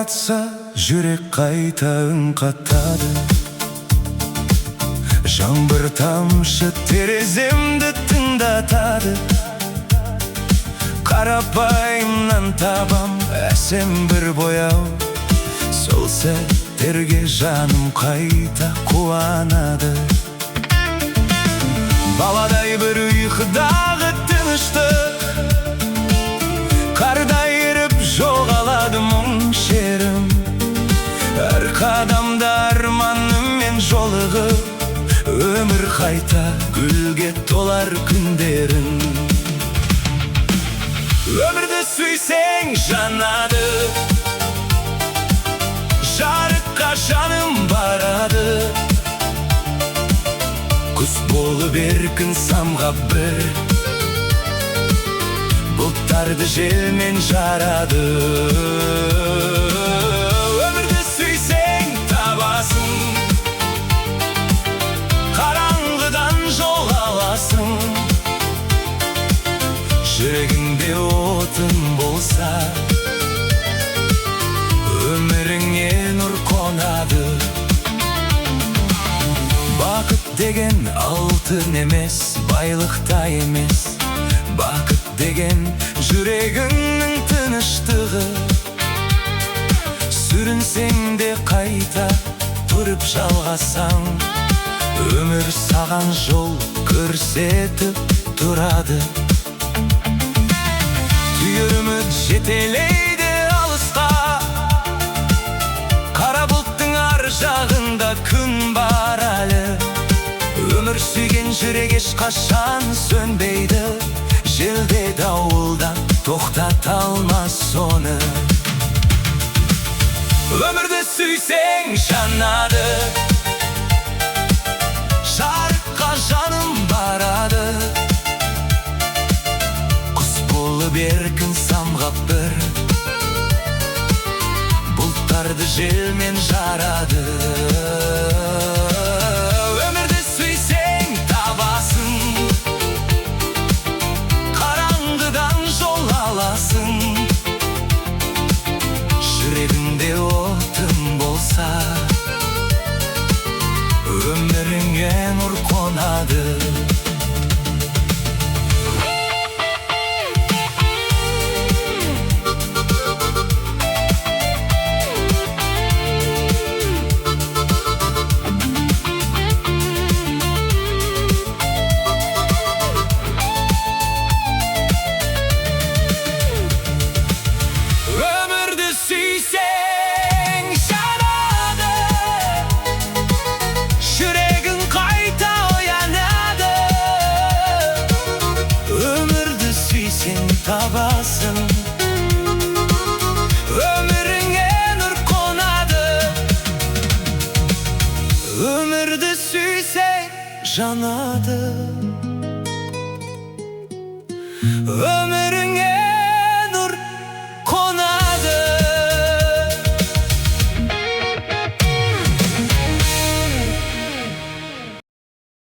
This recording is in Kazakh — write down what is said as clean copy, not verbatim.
атса, жүрек қайта үн қатады. Жаңбыр тамшы тереземді тыңдатады. Қарапайымнан табам әсем бір бояу. Сол сәттерге жаным қайта қуанады. Баладай бір ұйқыдағы тыныштық, қарда еріп жоғалады мұң шерім. Әр қадамда арманыммен жолығып, өмір қайта гүлге толар күндерін. Өмірді сүйсең жанады, жарыққа жаным барады. Құс болып еркін самғап бір, бұлттарды желмен жарады. Өмірді сүйсең табасың, қараңғыдан жол аласың. Жүрегіңде отын болса, өміріңе нұр қонады. Бақыт деген алтын емес, байлықта емес. Бақыт деген жүрегіңнің тыныштығы. Сүрінсең де қайта тұрып жалғасаң, өмір саған жол көрсетіп тұрады. Түйір үміт жетелейді алысқа, қара бұлттың ар жағында күн бар әлі. Өмір сүйген жүрек ешқашан сөнбейді, желде дауылдан тоқтата алмас соны. Өмірді сүйсең жанады, жарыққа жаным барады. Құс болып еркін самғап бір, бұлттарды желмен жарады. Өмірді сүйсең табасың, қараңғыдан жол аласың. Жүрегіңде отын болса, өміріңе нұр қонады. Табасың, өміріңе нұр қонады. Өмірді сүйсең жанады.